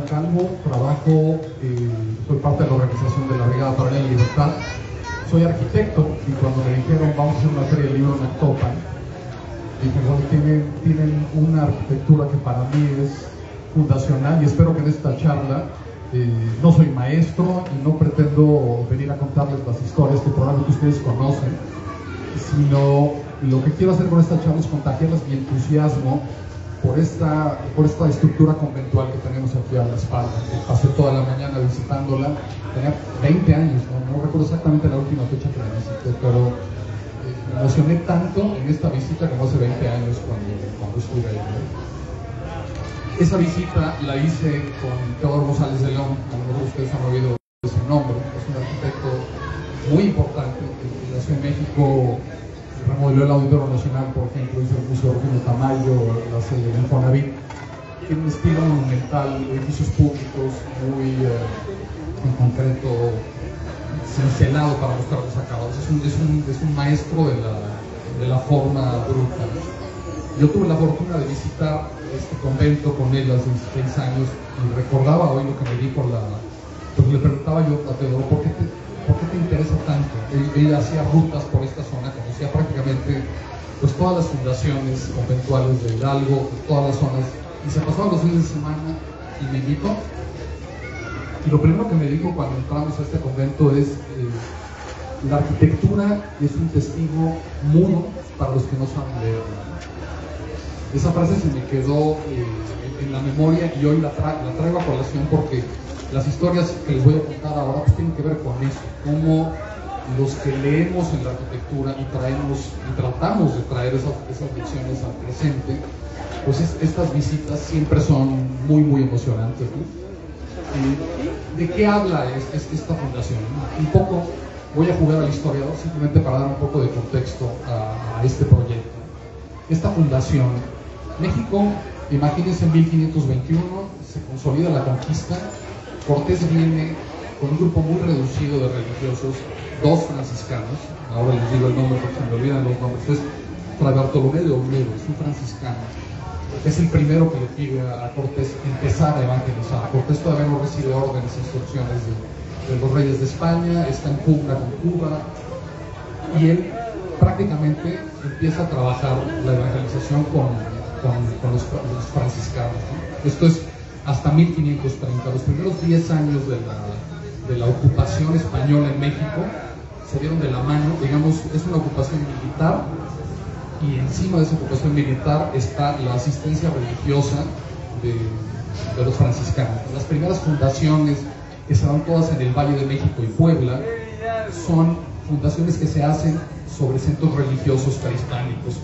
Calvo, trabajo, soy parte de la organización de la Brigada para la Libertad. Soy arquitecto y cuando me dijeron vamos a hacer una feria de libros en Actopan, dije, bueno, tienen una arquitectura que para mí es fundacional y espero que en esta charla, no soy maestro y no pretendo venir a contarles las historias que probablemente ustedes conocen, sino lo que quiero hacer con esta charla es contagiarles mi entusiasmo por esta estructura conventual que tenemos aquí a la espalda. Pasé toda la mañana visitándola, tenía 20 años, no recuerdo exactamente la última fecha que la visité, pero me emocioné tanto en esta visita como hace 20 años cuando estuve ahí, ¿no? Esa visita la hice con Teodoro González de León, a lo mejor ustedes han oído ese nombre, es un arquitecto muy importante, que nació en México, remodeló el Auditorio Nacional, por ejemplo, hizo el Museo Rufino Tamayo, la sede del Infonavit. Tiene un estilo monumental, edificios públicos muy en concreto cincelado para mostrar los acabados. Es un maestro de la forma bruta. Yo tuve la fortuna de visitar este convento con él hace 16 años y recordaba hoy lo que me dijo porque le preguntaba yo a Teodoro, ¿por qué te interesa tanto? Él hacía rutas por esta zona, conocía prácticamente pues todas las fundaciones conventuales de Hidalgo, todas las zonas, y se pasaba los fines de semana y me invitó. Y lo primero que me dijo cuando entramos a este convento es la arquitectura es un testigo mudo para los que no saben leer. Esa frase se me quedó en la memoria y hoy la traigo a colación porque las historias que les voy a contar ahora pues tienen que ver con eso, cómo los que leemos en la arquitectura y tratamos de traer esas lecciones al presente, pues estas visitas siempre son muy muy emocionantes, ¿no? ¿De qué habla esta fundación? Un poco voy a jugar al historiador simplemente para dar un poco de contexto a este proyecto. Esta fundación, México, imagínense, en 1521 se consolida la conquista. Cortés viene con un grupo muy reducido de religiosos, 2 franciscanos, ahora les digo el nombre porque se me olvidan los nombres, es Fray Bartolomé de Olmedo, es un franciscano, es el primero que le pide a Cortés empezar a evangelizar. Cortés todavía no recibe órdenes e instrucciones de los reyes de España, está en pugna con Cuba, y él prácticamente empieza a trabajar la evangelización con los franciscanos, ¿no? Esto es hasta 1530, los primeros 10 años de la ocupación española en México se dieron de la mano, digamos, es una ocupación militar y encima de esa ocupación militar está la asistencia religiosa de los franciscanos. Las primeras fundaciones que se dan todas en el Valle de México y Puebla son fundaciones que se hacen sobre centros religiosos prehispánicos.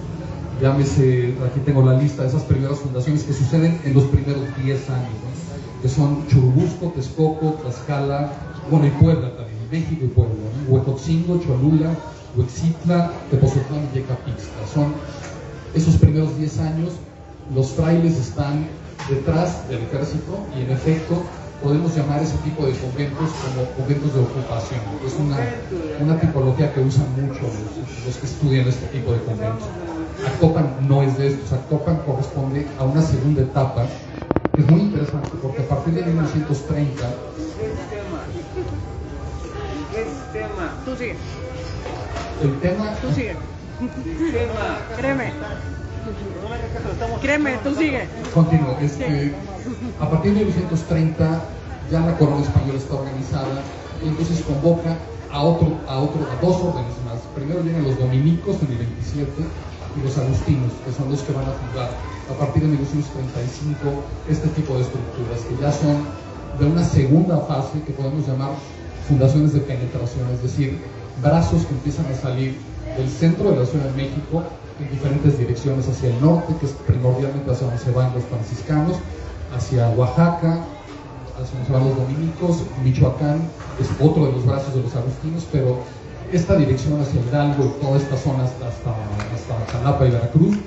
Llámese, aquí tengo la lista de esas primeras fundaciones que suceden en los primeros 10 años, ¿no? Que son Churubusco, Texcoco, Tlaxcala, bueno, y Puebla también, México y Puebla, ¿no? Huejotzingo, Cholula, Huexitla, Tepozotlán y Yecapixtla. Son esos primeros 10 años, los frailes están detrás del ejército y en efecto podemos llamar ese tipo de conventos como conventos de ocupación. Es una tipología que usan mucho los que estudian este tipo de conventos. Actopan no es de estos. Actopan corresponde a una segunda etapa que es muy interesante porque a partir de 1930 Tú sigue. el tema Tú sigue. Créeme, tú sigue. continúa. A partir de 1930 ya la corona española está organizada y entonces convoca a 2 órdenes más. Primero vienen los dominicos en el 27 y los agustinos, que son los que van a fundar a partir de 1935 este tipo de estructuras, que ya son de una segunda fase que podemos llamar fundaciones de penetración, es decir, brazos que empiezan a salir del centro de la Ciudad de México en diferentes direcciones, hacia el norte, que es primordialmente hacia donde se van los franciscanos, hacia Oaxaca, hacia donde se van los dominicos, Michoacán es otro de los brazos de los agustinos, pero esta dirección hacia Hidalgo y toda esta zona hasta Jalapa y Veracruz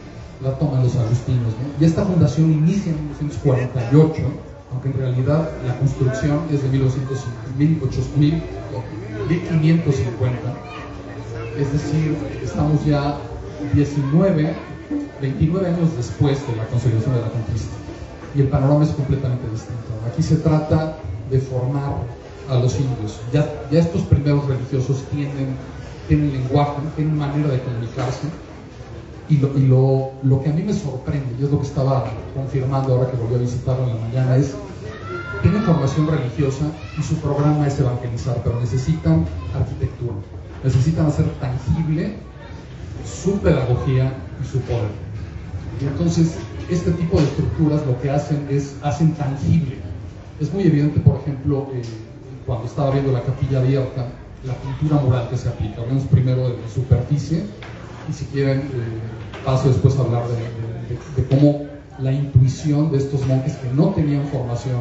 la toman los agustinos, ¿no? Y esta fundación inicia en 1948, aunque en realidad la construcción es de 1550, es decir, estamos ya 29 años después de la consolidación de la conquista. y el panorama es completamente distinto. Aquí se trata de formar a los indios. Ya estos primeros religiosos tienen lenguaje, tienen manera de comunicarse, y lo que a mí me sorprende, y es lo que estaba confirmando ahora que volví a visitarlo en la mañana, es tienen formación religiosa y su programa es evangelizar, pero necesitan arquitectura, necesitan hacer tangible su pedagogía y su poder. Y entonces este tipo de estructuras lo que hacen tangible. Es muy evidente, por ejemplo, cuando estaba viendo la capilla abierta, la pintura mural que se aplica. Hablemos primero de superficie, y si quieren paso después a hablar de cómo la intuición de estos monjes que no tenían formación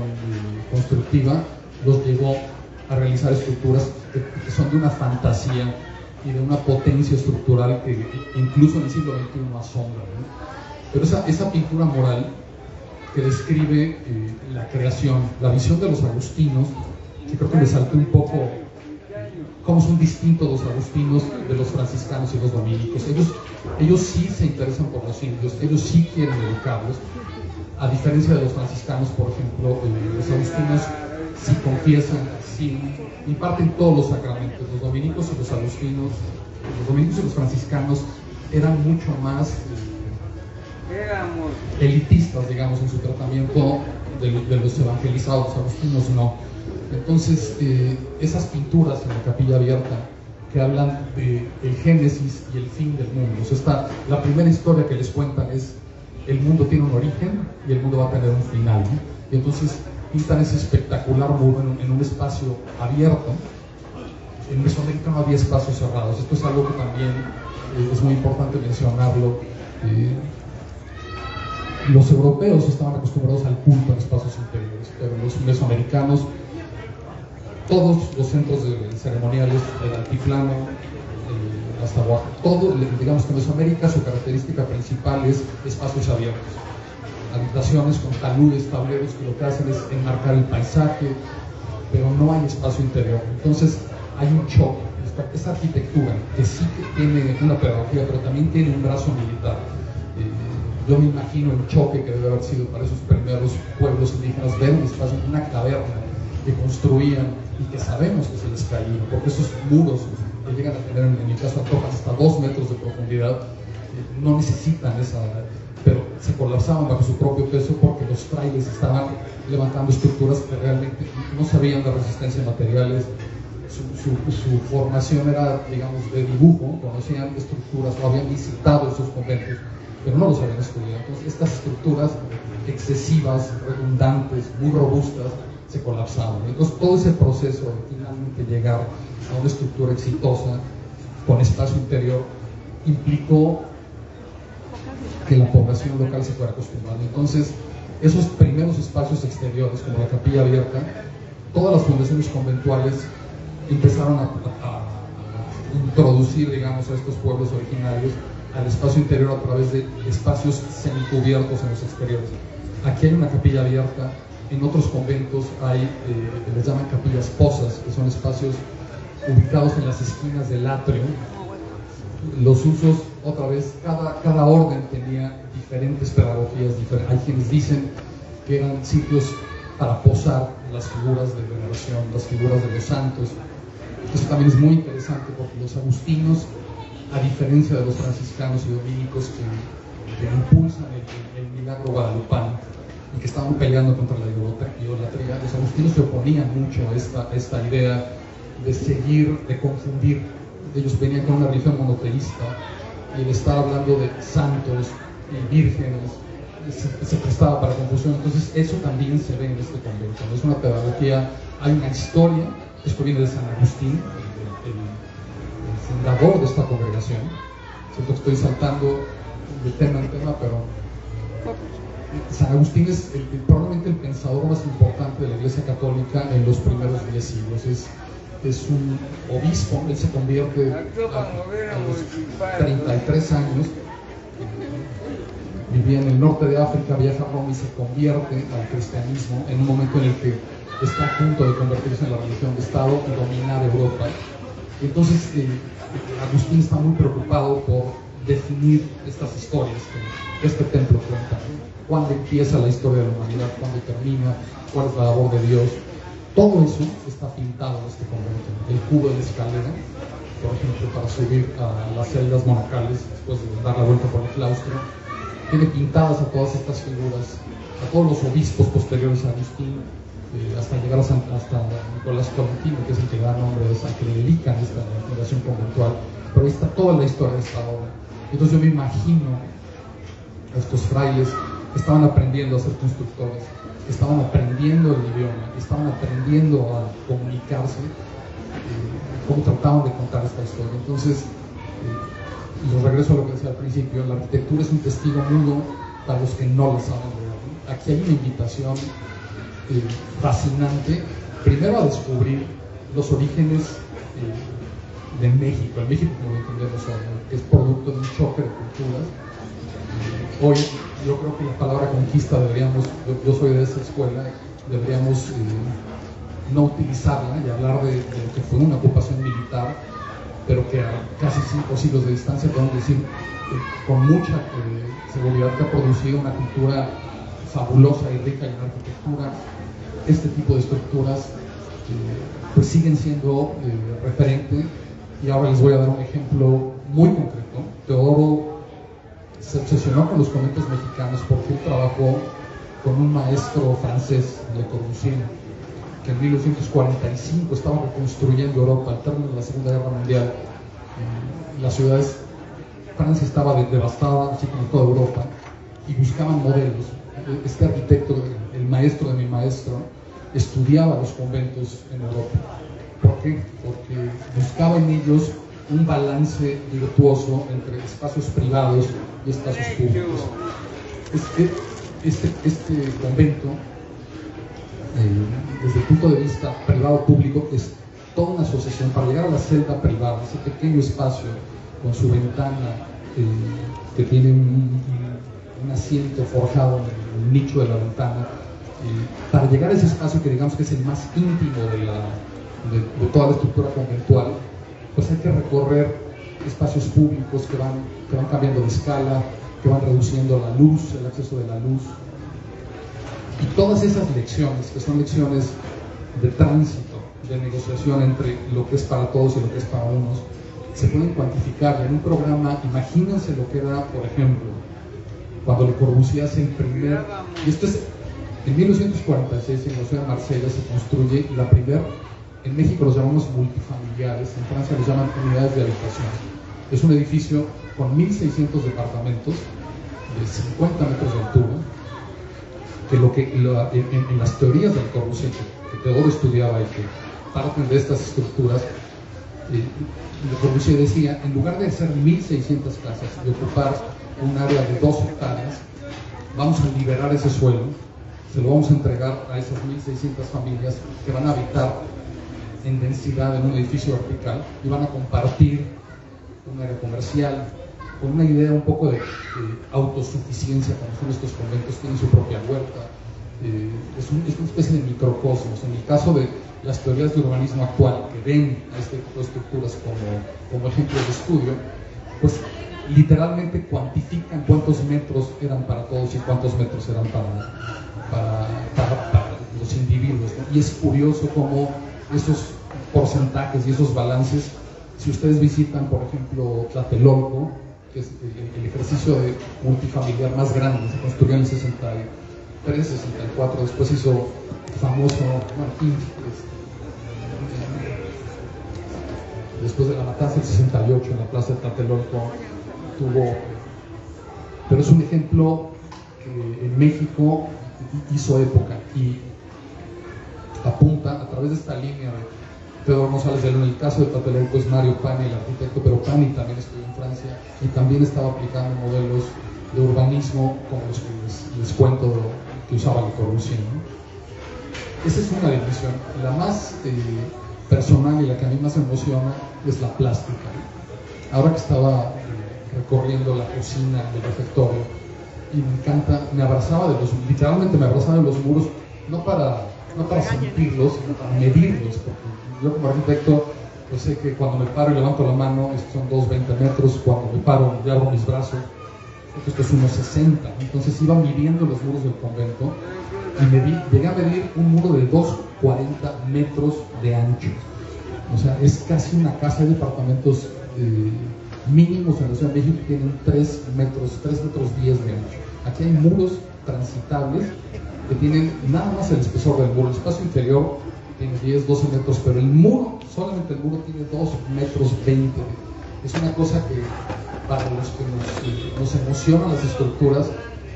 constructiva los llevó a realizar estructuras que son de una fantasía y de una potencia estructural que incluso en el siglo XXI asombra, ¿no? Pero esa pintura moral que describe la creación, la visión de los agustinos, que creo que me saltó un poco cómo son distintos los agustinos de los franciscanos y los dominicos. Ellos sí se interesan por los indios, ellos sí quieren educarlos, a diferencia de los franciscanos, por ejemplo. Los agustinos sí confiesan, sí imparten todos los sacramentos. Los dominicos y los agustinos, los dominicos y los franciscanos eran mucho más elitistas, digamos, en su tratamiento de los evangelizados. Los agustinos no. Entonces, esas pinturas en la capilla abierta que hablan del génesis y el fin del mundo. O sea, la primera historia que les cuentan es: el mundo tiene un origen y el mundo va a tener un final, ¿no? Y entonces pintan ese espectacular muro en un espacio abierto. En Mesoamérica no había espacios cerrados. Esto es algo que también es muy importante mencionarlo. Los europeos estaban acostumbrados al culto en espacios interiores, pero los mesoamericanos, todos los centros ceremoniales, el altiplano, hasta Oaxaca, todo, digamos que en Mesoamérica su característica principal es espacios abiertos, habitaciones con taludes, tableros, que lo que hacen es enmarcar el paisaje, pero no hay espacio interior. Entonces hay un choque. Esta arquitectura que sí que tiene una pedagogía, pero también tiene un brazo militar. Yo me imagino el choque que debe haber sido para esos primeros pueblos indígenas ver un espacio, una caverna que construían y que sabemos que se les caían, porque esos muros que llegan a tener, en el caso de Atojas, hasta 2 metros de profundidad, no necesitan pero se colapsaban bajo su propio peso porque los frailes estaban levantando estructuras que realmente no sabían de resistencia a materiales. Su formación era, digamos, de dibujo, conocían estructuras o habían visitado esos conventos, pero no los habían estudiado. Entonces estas estructuras excesivas, redundantes, muy robustas, se colapsaban. Entonces todo ese proceso de finalmente llegar a una estructura exitosa con espacio interior implicó que la población local se fuera acostumbrando. Entonces esos primeros espacios exteriores, como la capilla abierta, todas las fundaciones conventuales empezaron a introducir, digamos, a estos pueblos originarios al espacio interior a través de espacios semicubiertos en los exteriores. Aquí hay una capilla abierta. En otros conventos hay, les llaman capillas posas, que son espacios ubicados en las esquinas del atrio. Los usos, otra vez, cada orden tenía diferentes pedagogías. Hay quienes dicen que eran sitios para posar las figuras de veneración, las figuras de los santos. Eso también es muy interesante porque los agustinos, a diferencia de los franciscanos y dominicos que impulsan el milagro guadalupano y que estaban peleando contra la idolatría, los agustinos se oponían mucho a esta idea de seguir, de confundir. Ellos venían con una religión monoteísta y el estar hablando de santos y vírgenes se prestaba para confusión. Entonces eso también se ve en este convento. Es una pedagogía, hay una historia. Esto viene de San Agustín, el fundador de esta congregación. Siento que estoy saltando de tema en tema, pero San Agustín es probablemente el pensador más importante de la Iglesia Católica en los primeros 10 siglos. Es un obispo. Él se convierte a los 33 años. Vivía en el norte de África, viaja a Roma y se convierte al cristianismo en un momento en el que está a punto de convertirse en la religión de Estado y dominar Europa. Entonces Agustín está muy preocupado por definir estas historias que este templo cuenta, ¿no? Cuándo empieza la historia de la humanidad, cuándo termina, cuál es la labor de Dios. Todo eso está pintado en este convento. El cubo de la escalera, por ejemplo, para subir a las celdas monacales después de dar la vuelta por el claustro, tiene pintadas a todas estas figuras, a todos los obispos posteriores a Agustín, hasta llegar hasta Nicolás Tolentino, que es el que da nombre de esa, que le dedican esta fundación conventual. Pero ahí está toda la historia de esta obra. Entonces yo me imagino a estos frailes que estaban aprendiendo a ser constructores, estaban aprendiendo el idioma, estaban aprendiendo a comunicarse, cómo trataban de contar esta historia. Entonces, y regreso a lo que decía al principio, la arquitectura es un testigo mudo para los que no lo saben leer, ¿no? Aquí hay una invitación fascinante, primero a descubrir los orígenes de México, el México como lo entendemos hoy, ¿no? Que es producto de un choque de culturas. Hoy yo creo que la palabra conquista deberíamos, yo soy de esa escuela, deberíamos no utilizarla y hablar de lo que fue una ocupación militar, pero que a casi 5 siglos de distancia podemos decir con mucha seguridad que ha producido una cultura fabulosa y rica en arquitectura. Este tipo de estructuras pues siguen siendo referente, y ahora les voy a dar un ejemplo muy concreto. Teodoro se obsesionó con los conventos mexicanos porque él trabajó con un maestro francés, Le Corbusier, que en 1945 estaba reconstruyendo Europa al término de la Segunda Guerra Mundial. Las ciudades, Francia estaba devastada, así como toda Europa, y buscaban modelos. Este arquitecto, el maestro de mi maestro, estudiaba los conventos en Europa. ¿Por qué? Porque buscaba en ellos un balance virtuoso entre espacios privados y espacios públicos. Este convento, desde el punto de vista privado-público, es toda una asociación. Para llegar a la celda privada, ese pequeño espacio con su ventana que tiene un asiento forjado en el nicho de la ventana, para llegar a ese espacio que digamos que es el más íntimo de toda la estructura conventual, pues hay que recorrer espacios públicos que van cambiando de escala, que van reduciendo la luz, el acceso de la luz. Y todas esas lecciones, que son lecciones de tránsito, de negociación entre lo que es para todos y lo que es para unos, se pueden cuantificar. Y en un programa, imagínense lo que era, por ejemplo, cuando Le Corbusier hace el primer, y esto es en 1946, en la ciudad de Marsella se construye la primera, en México los llamamos multifamiliares, en Francia los llaman unidades de habitación. Es un edificio con 1.600 departamentos de 50 metros de altura, que en las teorías del Corbusier, que Teodoro estudiaba y que parten de estas estructuras, Le Corbusier decía, en lugar de hacer 1.600 casas y ocupar un área de 2 hectáreas, vamos a liberar ese suelo, se lo vamos a entregar a esas 1.600 familias que van a habitar en densidad en un edificio vertical y van a compartir un área comercial, con una idea un poco de autosuficiencia, como son estos conventos, tienen su propia huerta, es una especie de microcosmos. En el caso de las teorías de urbanismo actual, que ven a este tipo de estructuras como ejemplo de estudio, pues literalmente cuantifican cuántos metros eran para todos y cuántos metros eran para los individuos, ¿no? Y es curioso cómo esos porcentajes y esos balances, si ustedes visitan, por ejemplo, Tlatelolco, que es el ejercicio de multifamiliar más grande, se construyó en el 63, 64, después hizo el famoso Martín, después de la matanza del 68 en la plaza de Tlatelolco pero es un ejemplo que en México hizo época y apunta a través de esta línea de Teodoro González de León. En el caso de Tlatelolco es Mario Pani, el arquitecto, pero Pani también estudió en Francia y también estaba aplicando modelos de urbanismo como los que les cuento que usaba Le Corbusier, ¿no? Esa es una dimensión. La más personal y la que a mí más me emociona es la plástica. Ahora que estaba recorriendo la cocina del refectorio y me encanta, literalmente me abrazaba de los muros, no para sentirlos, sino para medirlos, porque yo como arquitecto Yo sé que cuando me paro y levanto la mano, estos son 2,20 metros, cuando me paro y abro mis brazos, esto es 1,60. Entonces iba midiendo los muros del convento y llegué a medir un muro de 2,40 metros de ancho. O sea, es casi una casa. De departamentos mínimos en la Ciudad de México que tienen 3 metros 10 de ancho. Aquí hay muros transitables que tienen nada más el espesor del muro. El espacio interior tiene 10, 12 metros, pero el muro, solamente el muro, tiene 2,20 metros. Es una cosa que para los que nos emocionan las estructuras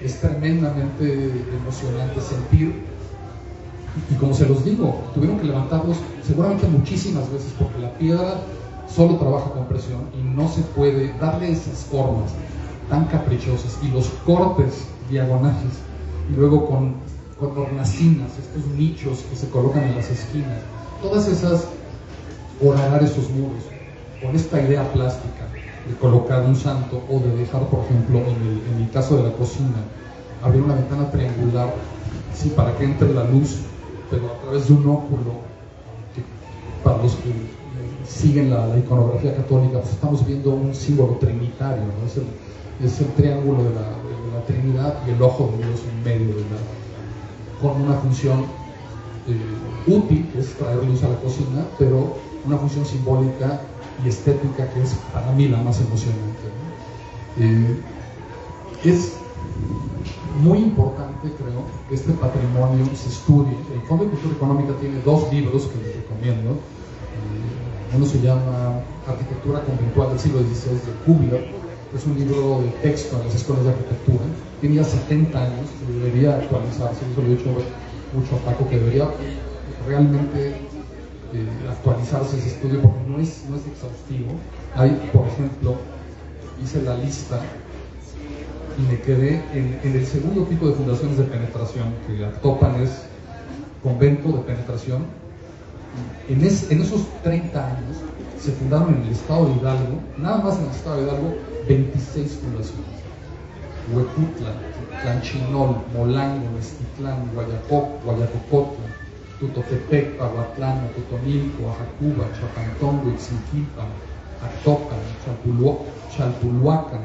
es tremendamente emocionante sentir. Y como se los digo, tuvieron que levantarlos seguramente muchísimas veces porque la piedra solo trabaja con presión y no se puede darle esas formas tan caprichosas y los cortes diagonales y luego con hornacinas, estos nichos que se colocan en las esquinas, todas esas, horadar esos muros con esta idea plástica de colocar un santo o de dejar, por ejemplo, en el caso de la cocina, abrir una ventana triangular, sí, para que entre la luz, pero a través de un óculo, que para los que siguen la iconografía católica, pues estamos viendo un símbolo trinitario, ¿no? Es el triángulo de la Trinidad y el ojo de Dios en medio de con una función útil, que es traer luz a la cocina, pero una función simbólica y estética que es para mí la más emocionante, ¿no? Es muy importante, creo, que este patrimonio se estudie. El Fondo de Cultura Económica tiene 2 libros que les recomiendo. Uno se llama Arquitectura Conventual del siglo XVI de Kugler. Es un libro de texto en las escuelas de arquitectura. Tiene ya 70 años y debería actualizarse. Eso lo he dicho mucho a Paco, que debería realmente actualizarse ese estudio porque no es exhaustivo. Hay, por ejemplo, hice la lista y me quedé en el segundo tipo de fundaciones de penetración, que Actopan es convento de penetración. En esos 30 años se fundaron en el estado de Hidalgo, nada más en el estado de Hidalgo, 26 fundaciones. Huejutla, Tlanchinol, Molango, Mestitlán, Guayacocotla, Tutotepec, Pahuatlán, Totonilco, Ajacuba, Chapantongo, Ixmiquilpan, Actopan, Chalpulhuacan,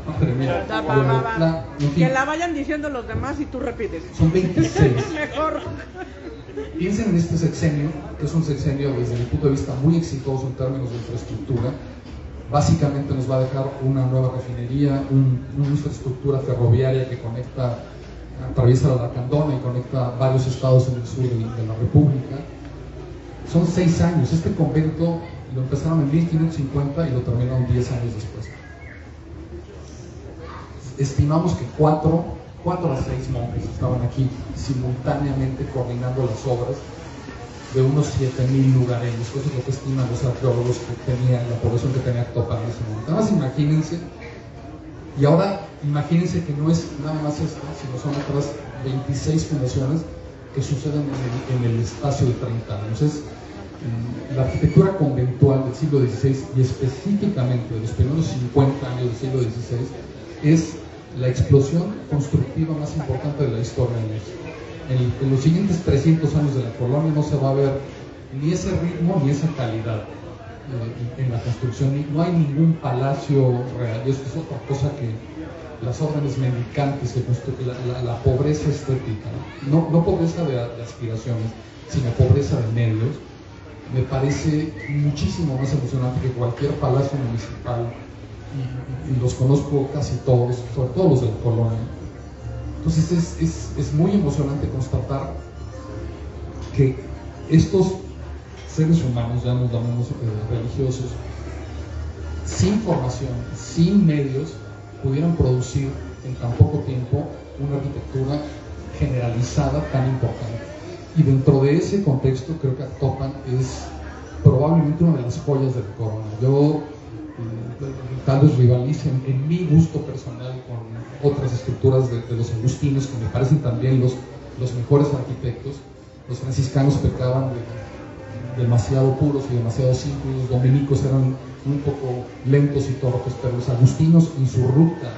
madre mía, que la vayan diciendo los demás y tú repites. Son 26. Mejor. Piensen en este sexenio, que es un sexenio desde mi punto de vista muy exitoso en términos de infraestructura. Básicamente nos va a dejar una nueva refinería, una infraestructura ferroviaria que atraviesa la Lacandona y conecta varios estados en el sur de la República. Son 6 años. Este convento lo empezaron en 1550 y lo terminaron 10 años después. Estimamos que 4 a 6 monjes estaban aquí simultáneamente coordinando las obras de unos 7,000 lugareños. Eso es lo que estiman los arqueólogos que tenían, la población que tenía Actopan en ese momento. Nada más imagínense, y ahora imagínense que no es nada más esta, sino son otras 26 fundaciones que suceden en el espacio de 30 años. La arquitectura conventual del siglo XVI y específicamente de los primeros 50 años del siglo XVI es la explosión constructiva más importante de la historia de México. En los siguientes 300 años de la colonia no se va a ver ni ese ritmo ni esa calidad en la construcción. No hay ningún palacio real, y esto es otra cosa que las órdenes mendicantes que construyen, la pobreza estética, no pobreza de aspiraciones, sino pobreza de medios, me parece muchísimo más emocionante que cualquier palacio municipal, y los conozco casi todos, sobre todo los de la colonia. Entonces es muy emocionante constatar que estos seres humanos, ya nos llamamos religiosos, sin formación, sin medios, pudieran producir en tan poco tiempo una arquitectura generalizada tan importante. Y dentro de ese contexto creo que Actopan es probablemente una de las joyas de la corona. Yo tal vez rivalicen en mi gusto personal con otras estructuras de los agustinos, que me parecen también los mejores arquitectos. Los franciscanos pecaban de demasiado puros y demasiado simples, los dominicos eran un poco lentos y torpes, pero los agustinos en su ruta,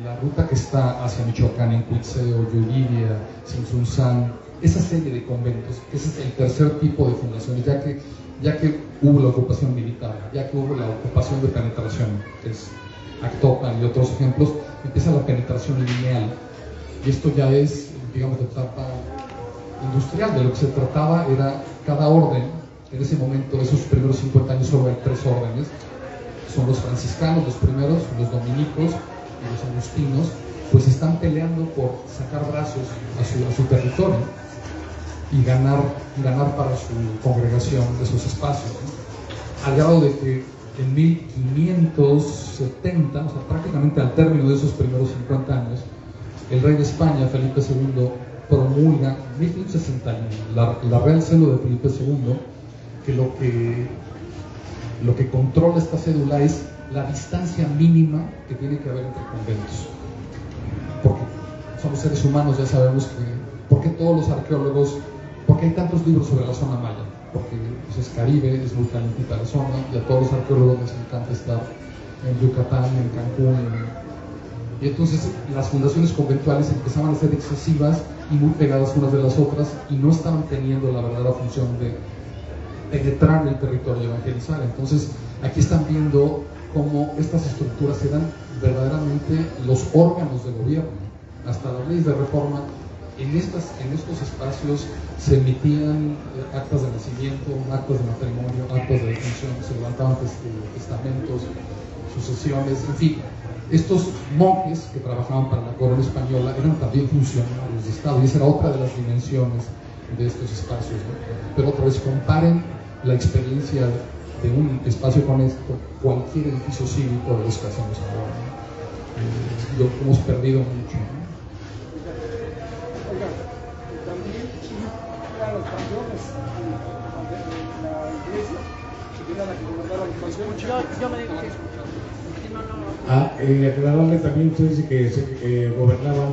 la ruta que está hacia Michoacán, en Cuitzeo, Yuriria, Sinsunzán, esa serie de conventos, ese es el tercer tipo de fundaciones, ya que hubo la ocupación militar, ya que hubo la ocupación de penetración, que es Actopan y otros ejemplos, empieza la penetración lineal. Y esto ya es, digamos, de etapa industrial. De lo que se trataba era cada orden. En ese momento, esos primeros 50 años, solo hay 3 órdenes. Son los franciscanos, los primeros, los dominicos y los agustinos, pues están peleando por sacar brazos a su territorio y ganar para su congregación esos espacios, ¿no? Al grado de que en 1570, o sea, prácticamente al término de esos primeros 50 años, el rey de España, Felipe II, promulga en 1561 la Real Cédula de Felipe II, que lo que controla esta cédula es la distancia mínima que tiene que haber entre conventos. Porque somos seres humanos, ya sabemos que, ¿por qué todos los arqueólogos, por qué hay tantos libros sobre la zona maya? Porque pues, es Caribe, es muy calentita la zona, y a todos los arqueólogos les encanta estar en Yucatán, en Cancún, y entonces las fundaciones conventuales empezaban a ser excesivas y muy pegadas unas de las otras, y no estaban teniendo la verdadera función de penetrar en el territorio y evangelizar. Entonces aquí están viendo cómo estas estructuras eran verdaderamente los órganos de gobierno. Hasta las leyes de reforma, en estos espacios se emitían actas de nacimiento, actas de matrimonio, actas de defunción, se levantaban testamentos, sucesiones, en fin. Estos monjes que trabajaban para la corona española eran también funcionarios de Estado, y esa era otra de las dimensiones de estos espacios, ¿no? Pero otra vez, comparen la experiencia de un espacio con esto, cualquier edificio cívico de los que hacemos ahora, ¿no? Lo hemos perdido mucho, ¿no? Oiga, también eran los panteones de la iglesia, que era la que gobernaba el panteón. Yo me digo que aclararle también, usted dice que gobernaban,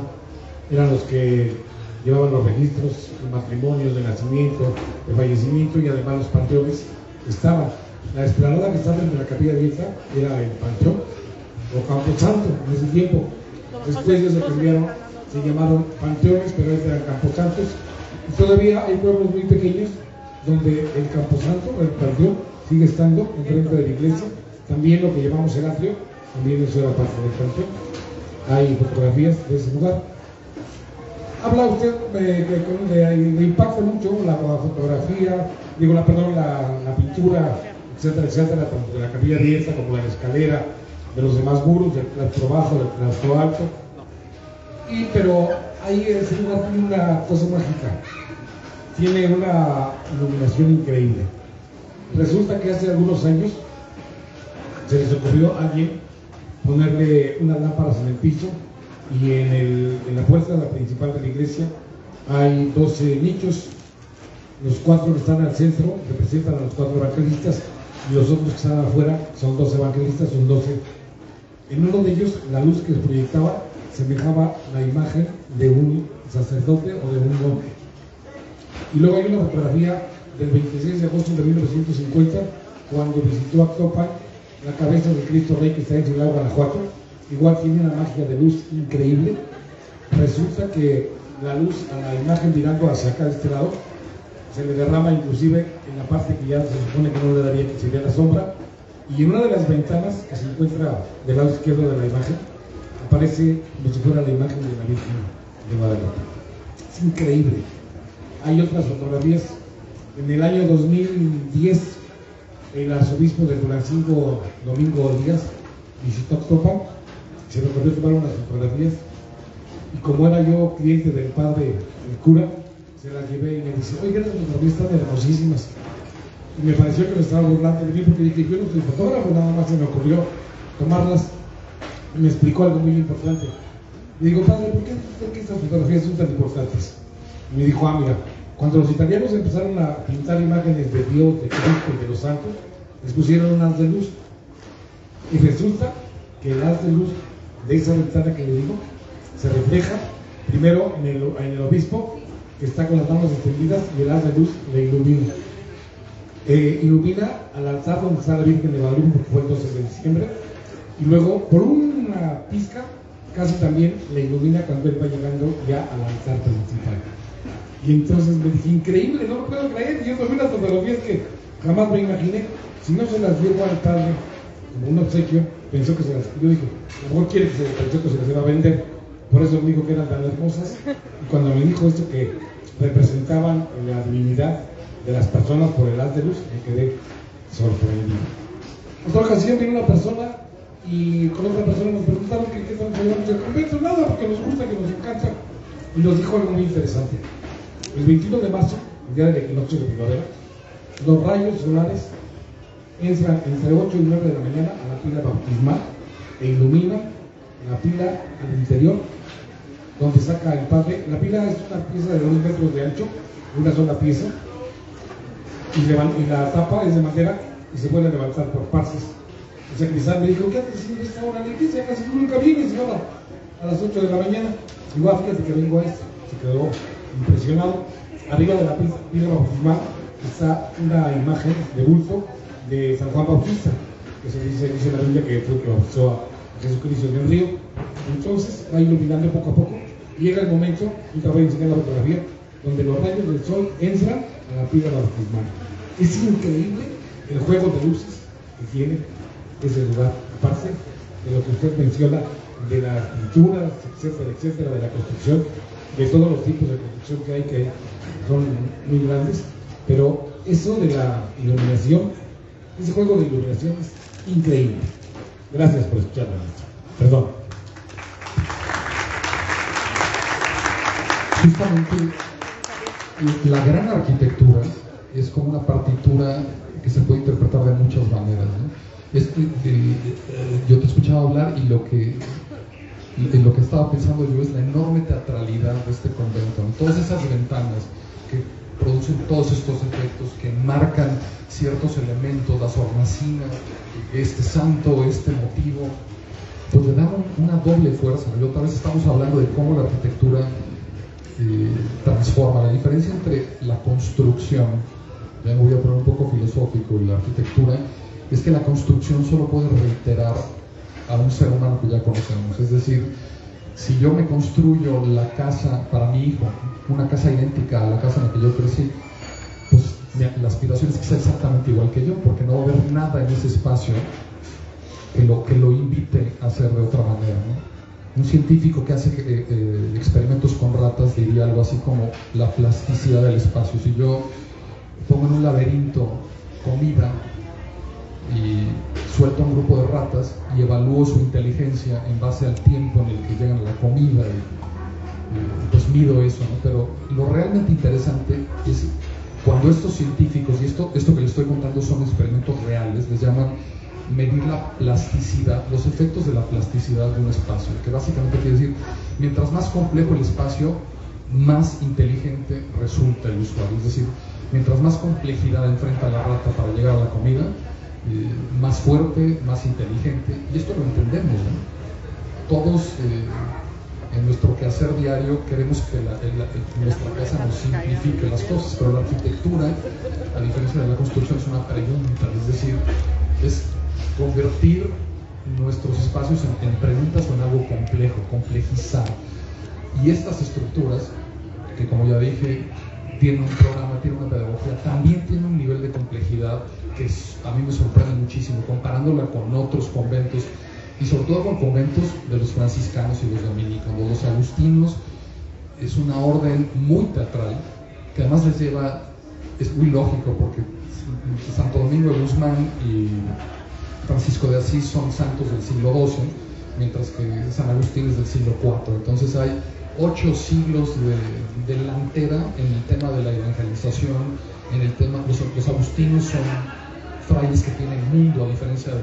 eran los que llevaban los registros de matrimonios, de nacimiento, de fallecimiento, y además los panteones estaban. La explanada que estaba entre la Capilla Vieja era el panteón o Camposanto en ese tiempo. Después ya se cambiaron, se llamaron panteones, pero eran camposantos. Y todavía hay pueblos muy pequeños donde el camposanto, el panteón, sigue estando enfrente de la iglesia. También lo que llamamos el atrio, también eso era parte del panteón. Hay fotografías de ese lugar. Habla usted de impacta mucho la fotografía, la pintura, etcétera, etcétera, tanto de la Capilla Vieja como la escalera, de los demás muros, del claustro bajo, del claustro alto. Pero ahí ese lugar tiene una cosa mágica, tiene una iluminación increíble. Resulta que hace algunos años se les ocurrió a alguien ponerle unas lámparas en el piso, y en la puerta principal de la iglesia hay 12 nichos. Los 4 que están al centro representan a los 4 evangelistas, y los otros que están afuera son 2 evangelistas, son 12. En uno de ellos, la luz que se proyectaba semejaba la imagen de un sacerdote o de un monje. Y luego hay una fotografía del 26 de agosto de 1950, cuando visitó Actopan, la cabeza de Cristo Rey, que está en Silao, Guanajuato. Igual tiene una magia de luz increíble. Resulta que la luz a la imagen mirando hacia acá de este lado se le derrama inclusive en la parte que ya se supone que no le daría, que sería la sombra, y en una de las ventanas que se encuentra del lado izquierdo de la imagen aparece como si fuera la imagen de la Virgen de Guadalupe. Es increíble. Hay otras fotografías. En el año 2010 el arzobispo de Tulancingo, Domingo Díaz, visitó Actopan. Se me ocurrió tomar unas fotografías, y como era yo cliente del padre, el cura, se las llevé y me dice: oiga, las fotografías están hermosísimas. Y me pareció que me estaba burlando de mí, porque dije: yo no soy fotógrafo, nada más se me ocurrió tomarlas. Y me explicó algo muy importante. Le digo: padre, ¿por qué estas fotografías son tan importantes? Y me dijo: mira, cuando los italianos empezaron a pintar imágenes de Dios, de Cristo y de los santos, les pusieron un haz de luz, y resulta que el haz de luz de esa ventana que le digo se refleja primero en el obispo, que está con las manos extendidas, y el haz de luz le ilumina. Ilumina al altar donde está la Virgen de Guadalupe, porque fue el 12 de diciembre, y luego por una pizca casi también le ilumina cuando él va llegando ya al altar principal. Y entonces me dije, increíble, no lo puedo creer. Y yo tomé unas fotografías que jamás me imaginé. Si no se las llevo al padre como un obsequio, pensó que se las... Yo dije, a lo mejor quiere que pensó que se las iba a vender. Por eso me dijo que eran tan hermosas. Y cuando me dijo esto que representaban la divinidad de las personas por el haz de luz, me quedé sorprendido. En otra ocasión vino una persona y con otra persona nos preguntaron qué estamos llevando de convento, nada, porque nos gusta, que nos encanta. Y nos dijo algo muy interesante. El 21 de marzo, el día del equinoccio de primavera, los rayos solares entran entre 8 y 9 de la mañana a la pila bautismal e iluminan la pila al interior, donde saca el padre. La pila es una pieza de 2 metros de ancho, una sola pieza, y la tapa es de madera y se puede levantar por partes. El sacristán me dijo, ¿qué haces haciendo esta hora en la iglesia? Casi tú nunca vienes, y ahora a las 8 de la mañana. Igual, fíjate que vengo a esto. Se quedó impresionado. Arriba de la pila bautismal está una imagen de bulto de San Juan Bautista, que se dice en la Biblia que fue que bautizó a Jesucristo en el río. Entonces va iluminando poco a poco. Llega el momento, y te voy a enseñar la fotografía, donde los rayos del sol entran a la pila bautismal. Es increíble el juego de luces que tiene ese lugar, aparte de lo que usted menciona de las pinturas, etcétera, etcétera, de la construcción, de todos los tipos de construcción que hay, que son muy grandes, pero eso de la iluminación, ese juego de iluminación es increíble. Gracias por escucharme, maestro. Perdón. Justamente la gran arquitectura es como una partitura que se puede interpretar de muchas maneras, ¿no? Yo te escuchaba hablar y lo que estaba pensando yo es la enorme teatralidad de este convento, ¿no? Todas esas ventanas que producen todos estos efectos, que marcan ciertos elementos, las hornacinas, este santo, este motivo, pues le dan una doble fuerza, ¿no? Y otra vez estamos hablando de cómo la arquitectura transforma. La diferencia entre la construcción, ya me voy a poner un poco filosófico, y la arquitectura, es que la construcción solo puede reiterar a un ser humano que ya conocemos. Es decir, si yo me construyo la casa para mi hijo, una casa idéntica a la casa en la que yo crecí, pues la aspiración es que sea exactamente igual que yo, porque no va a haber nada en ese espacio que lo invite a hacer de otra manera, ¿no? Un científico que hace experimentos con ratas diría algo así como la plasticidad del espacio. Si yo pongo en un laberinto comida y suelto a un grupo de ratas y evalúo su inteligencia en base al tiempo en el que llegan a la comida, y pues mido eso, ¿no? Pero lo realmente interesante es cuando estos científicos, y esto que les estoy contando son experimentos reales, les llaman medir la plasticidad, los efectos de la plasticidad de un espacio, que básicamente quiere decir, mientras más complejo el espacio, más inteligente resulta el usuario. Es decir, mientras más complejidad enfrenta la rata para llegar a la comida, más fuerte, más inteligente. Y esto lo entendemos, ¿no? Todos en nuestro quehacer diario queremos que nuestra casa nos simplifique las cosas, pero la arquitectura, a diferencia de la construcción, es una pregunta, es decir, es convertir nuestros espacios en preguntas o en algo complejo, complejizar. Y estas estructuras, que como ya dije, tienen un programa, tienen una pedagogía, también tienen un nivel de complejidad que a mí me sorprende muchísimo, comparándola con otros conventos, y sobre todo con conventos de los franciscanos y los dominicanos. Los agustinos es una orden muy teatral, que además les lleva, es muy lógico, porque Santo Domingo de Guzmán y Francisco de Asís son santos del siglo XII, mientras que San Agustín es del siglo IV. Entonces hay 8 siglos de delantera en el tema de la evangelización, en el tema, los agustinos son frailes que tienen mundo, a diferencia de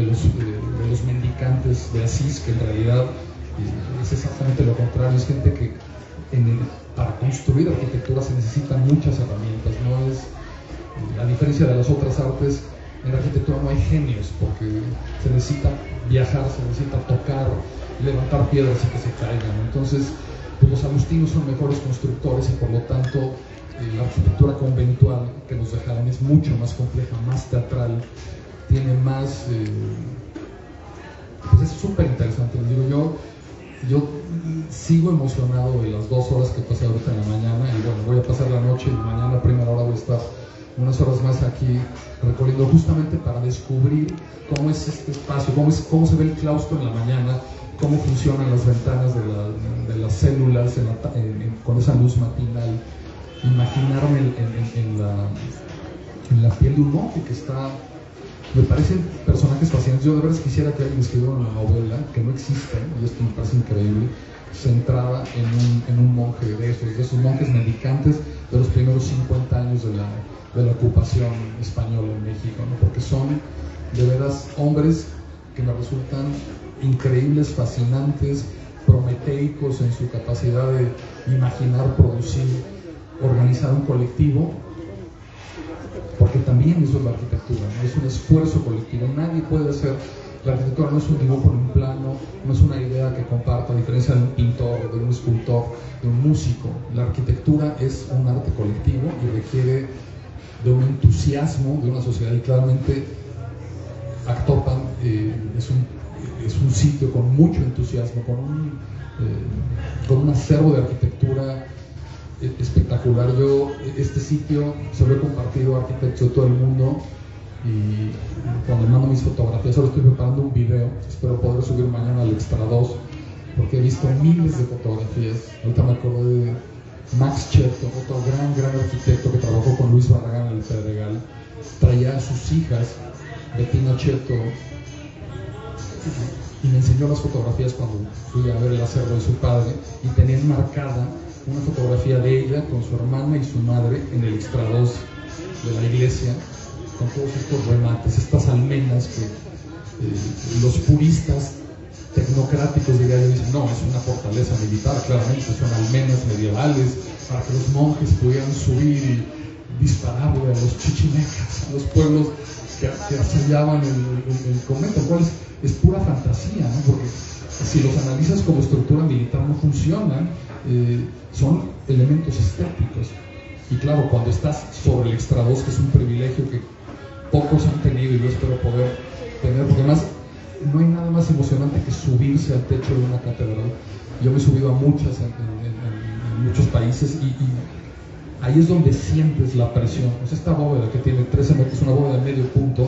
los mendicantes de Asís, que en realidad es exactamente lo contrario. Es gente que para construir arquitectura se necesitan muchas herramientas, no es, a diferencia de las otras artes, en la arquitectura no hay genios, porque se necesita viajar, se necesita tocar, levantar piedras y que se caigan. Entonces, pues los agustinos son mejores constructores, y por lo tanto la arquitectura conventual que nos dejaron es mucho más compleja, más teatral, tiene más, pues es súper interesante. Les digo yo, yo sigo emocionado de las 2 horas que pasé ahorita en la mañana, y bueno, voy a pasar la noche y mañana a primera hora voy a estar unas horas más aquí recorriendo justamente para descubrir cómo es este espacio, cómo se ve el claustro en la mañana, cómo funcionan las ventanas de las células con esa luz matinal. Imaginarme en la piel de un monje que está... Me parecen personajes fascinantes. Yo de verdad quisiera que alguien escribiera una novela que no existe, y esto me parece increíble, centrada en un monje de esos monjes mendicantes de los primeros 50 años de la ocupación española en México, ¿no? Porque son de veras hombres que me resultan increíbles, fascinantes, prometeicos en su capacidad de imaginar, producir, organizar un colectivo, porque también eso es la arquitectura, ¿no? Es un esfuerzo colectivo. Nadie puede hacer, la arquitectura no es un dibujo en un plano, no es una idea que comparto, a diferencia de un pintor, de un escultor, de un músico. La arquitectura es un arte colectivo y requiere de un entusiasmo de una sociedad, y claramente Actopan es un sitio con mucho entusiasmo, con un acervo de arquitectura espectacular. Este sitio se lo he compartido a arquitectos de todo el mundo, y cuando mando mis fotografías, ahora estoy preparando un video, espero poder subir mañana al Extra 2, porque he visto miles de fotografías. Ahorita me acuerdo de Max Cheto, otro gran arquitecto que trabajó con Luis Barragán en el Pedregal. Traía a sus hijas, Bettina Cheto, y me enseñó las fotografías cuando fui a ver el acervo de su padre, y tenía enmarcada una fotografía de ella con su hermana y su madre en el Extra 2 de la iglesia, con todos estos remates, estas almenas que los puristas tecnocráticos, diría yo, dicen, no, es una fortaleza militar, claramente, son almenas medievales para que los monjes pudieran subir y dispararle a los chichimecas, a los pueblos que asediaban el convento, cual es pura fantasía, ¿no? Porque si los analizas como estructura militar no funcionan, son elementos estéticos. Y claro, cuando estás sobre el Extra 2, que es un privilegio que pocos han tenido y yo espero poder tener, porque además no hay nada más emocionante que subirse al techo de una catedral. Yo me he subido a muchas en muchos países, y ahí es donde sientes la presión. O sea, esta bóveda que tiene 13 metros, una bóveda de medio punto,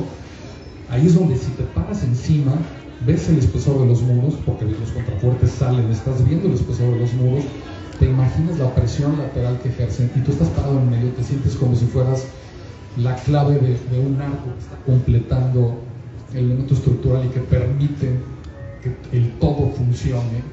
ahí es donde si te paras encima, ves el espesor de los muros, porque los contrafuertes salen, estás viendo el espesor de los muros, te imaginas la presión lateral que ejercen, y tú estás parado en medio, te sientes como si fueras la clave de un arco que está completando el elemento estructural y que permite que el todo funcione.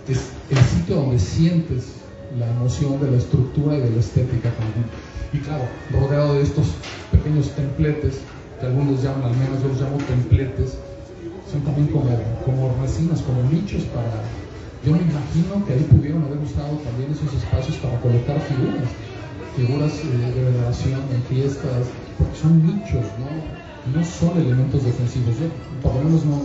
Es el sitio donde sientes la emoción de la estructura y de la estética también. Y claro, rodeado de estos pequeños templetes, que algunos llaman, al menos yo los llamo templetes, son también como resinas, como nichos para... Yo me imagino que ahí pudieron haber usado también esos espacios para colocar figuras de veneración en fiestas, porque son nichos, no son elementos defensivos. Yo, por lo menos no,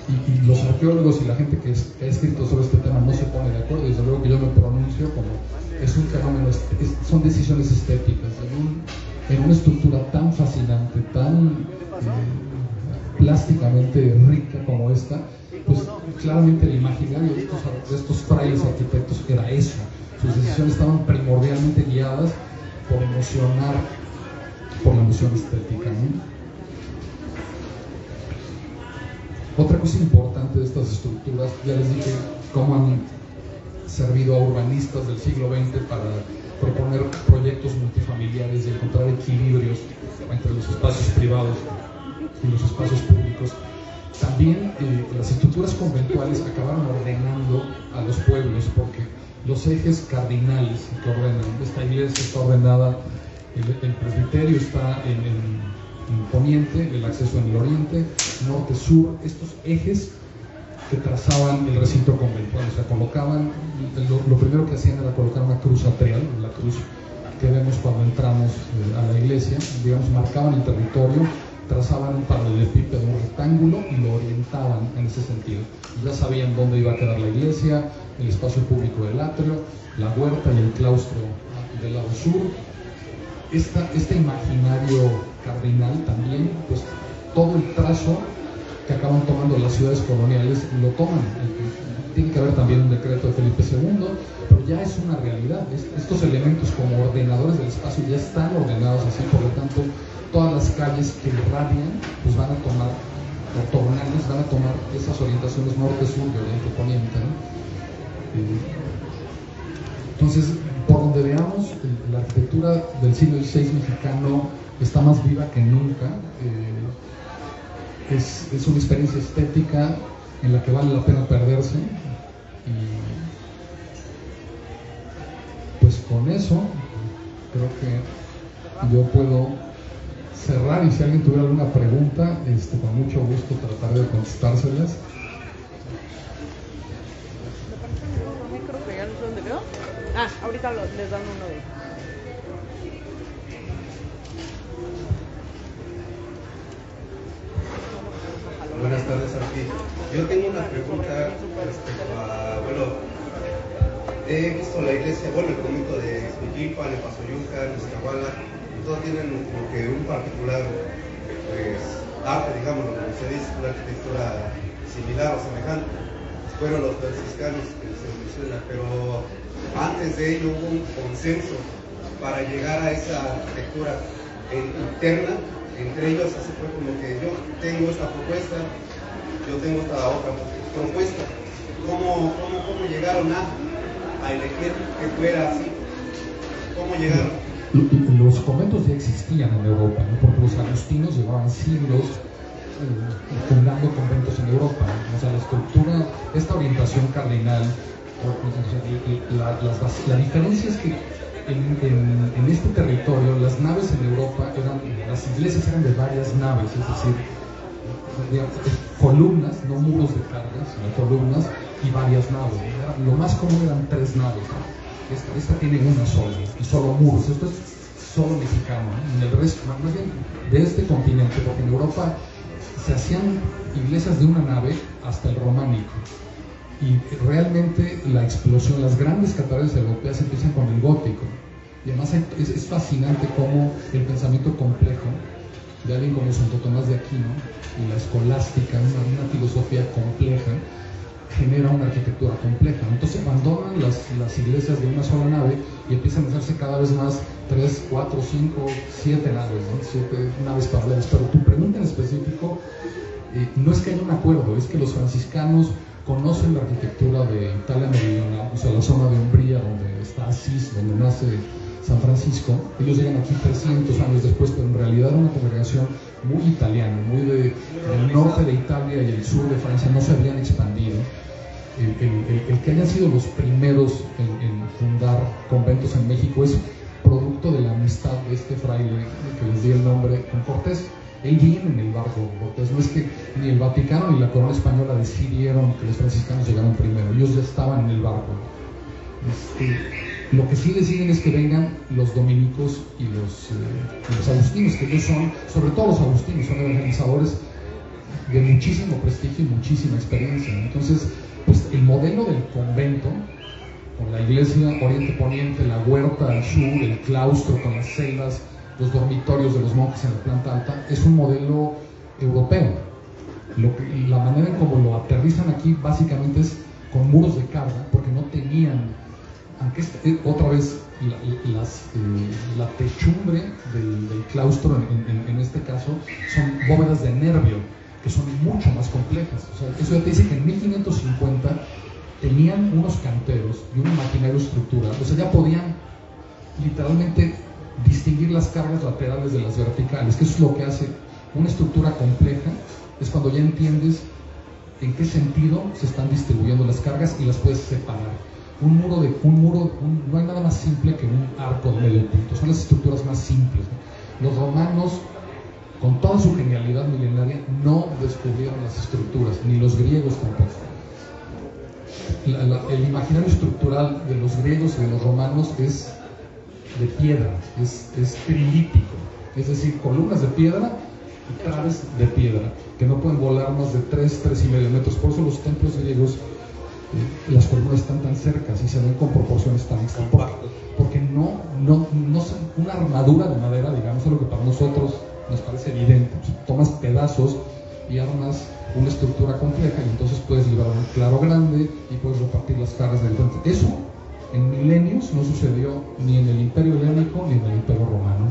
y los arqueólogos y la gente que ha escrito sobre este tema no se pone de acuerdo. Desde luego que yo me pronuncio como es un fenómeno, son decisiones estéticas en una estructura tan fascinante, tan plásticamente rica como esta. Pues claramente el imaginario de estos frailes arquitectos era eso. Sus decisiones estaban primordialmente guiadas por la emoción estética, ¿no? Otra cosa importante de estas estructuras, ya les dije cómo han servido a urbanistas del siglo XX para proponer proyectos multifamiliares y encontrar equilibrios entre los espacios privados y los espacios públicos. También las estructuras conventuales acabaron ordenando a los pueblos, porque los ejes cardinales que ordenan, esta iglesia está ordenada, el presbiterio está en poniente, el acceso en el oriente, norte, sur, estos ejes que trazaban el recinto conventual, o sea, colocaban, lo primero que hacían era colocar una cruz atrial, la cruz que vemos cuando entramos a la iglesia, digamos, marcaban el territorio, trazaban un paralelepípedo, un rectángulo, y lo orientaban en ese sentido. Y ya sabían dónde iba a quedar la iglesia, el espacio público del atrio, la huerta y el claustro del lado sur. Este imaginario cardinal también, pues todo el trazo que acaban tomando las ciudades coloniales, lo toman. Tiene que haber también un decreto de Felipe II, pero ya es una realidad. Estos elementos como ordenadores del espacio ya están ordenados así, por lo tanto, todas las calles que irradian, pues van a tomar, ortogonales, van a tomar esas orientaciones norte-sur y oriente-poniente, ¿no? Entonces, por donde veamos, la arquitectura del siglo XVI mexicano está más viva que nunca. Es una experiencia estética en la que vale la pena perderse. Y pues con eso creo que yo puedo cerrar, y si alguien tuviera alguna pregunta, con mucho gusto trataré de contestárselas. Creo que ya no sé dónde quedó. Ahorita les dan uno de ellos. Buenas tardes, Arqui. Yo tengo una pregunta respecto a, he visto la iglesia, el convento de Xmiquilpan, en Pasoyunca, en Iztahuala, y todos tienen como que un particular, pues, arte, digámoslo, como se dice, una arquitectura similar o semejante. Fueron los franciscanos que se menciona, pero antes de ello hubo un consenso para llegar a esa arquitectura interna. Entre ellos así fue como que yo tengo esta propuesta, yo tengo esta otra propuesta. ¿Cómo llegaron a elegir que fuera así? ¿Cómo llegaron? Los conventos ya existían en Europa, ¿no? Porque los agustinos llevaban siglos fundando conventos en Europa, ¿no? O sea, la estructura, esta orientación cardinal, la diferencia es que en este territorio las naves en Europa las iglesias eran de varias naves, es decir, columnas, no muros de carga, sino columnas y varias naves. Lo más común eran 3 naves, ¿no? Esta tiene una sola y solo muros. Esto es solo mexicano, ¿no? En el resto, más bien de este continente, porque en Europa se hacían iglesias de una nave hasta el románico. Y realmente la explosión, las grandes catedrales europeas empiezan con el gótico. Y además es fascinante cómo el pensamiento complejo de alguien como Santo Tomás de Aquino y la escolástica, una filosofía compleja, genera una arquitectura compleja. Entonces abandonan las iglesias de una sola nave y empiezan a hacerse cada vez más 3, 4, 5, 7 naves, ¿no? 7 naves paralelas. Pero tu pregunta en específico, no es que haya un acuerdo, es que los franciscanos conocen la arquitectura de Italia meridional, o sea, la zona de Umbría, donde está Asís, donde nace San Francisco. Ellos llegan aquí 300 años después, pero en realidad era una congregación muy italiana, muy del norte de Italia y el sur de Francia, no se habían expandido. El que hayan sido los primeros en fundar conventos en México es producto de la amistad de este fraile, que les di el nombre, con Cortés. Él viene en el barco Cortés, no es que ni el Vaticano ni la corona española decidieron que los franciscanos llegaran primero, ellos ya estaban en el barco. Lo que sí deciden es que vengan los dominicos y los agustinos, que ellos son, sobre todo los agustinos, son evangelizadores de muchísimo prestigio y muchísima experiencia. Entonces, pues el modelo del convento, con la iglesia oriente-poniente, la huerta al sur, el claustro con las celdas, los dormitorios de los monjes en la planta alta, es un modelo europeo. La manera en cómo lo aterrizan aquí básicamente es con muros de carga, porque no tenían, aunque otra vez la techumbre del claustro en este caso son bóvedas de nervio, que son mucho más complejas. O sea, eso ya te dice que en 1550 tenían unos canteros y un maquinario estructural, o sea, ya podían literalmente distinguir las cargas laterales de las verticales, que eso es lo que hace una estructura compleja, es cuando ya entiendes en qué sentido se están distribuyendo las cargas y las puedes separar. No hay nada más simple que un arco de medio punto, son las estructuras más simples, ¿no? Los romanos, con toda su genialidad milenaria, no descubrieron las estructuras, ni los griegos tampoco. El imaginario estructural de los griegos y de los romanos es de piedra, es trilítico, es decir, columnas de piedra y traves de piedra, que no pueden volar más de 3,5 metros. Por eso los templos griegos, las columnas están tan cercas y se ven con proporciones tan extrañas, porque no son una armadura de madera, digamos, es lo que para nosotros nos parece evidente. Tomas pedazos y armas una estructura compleja y entonces puedes librar un claro grande y puedes repartir las caras del frente. Eso en milenios no sucedió ni en el Imperio Helénico ni en el Imperio Romano,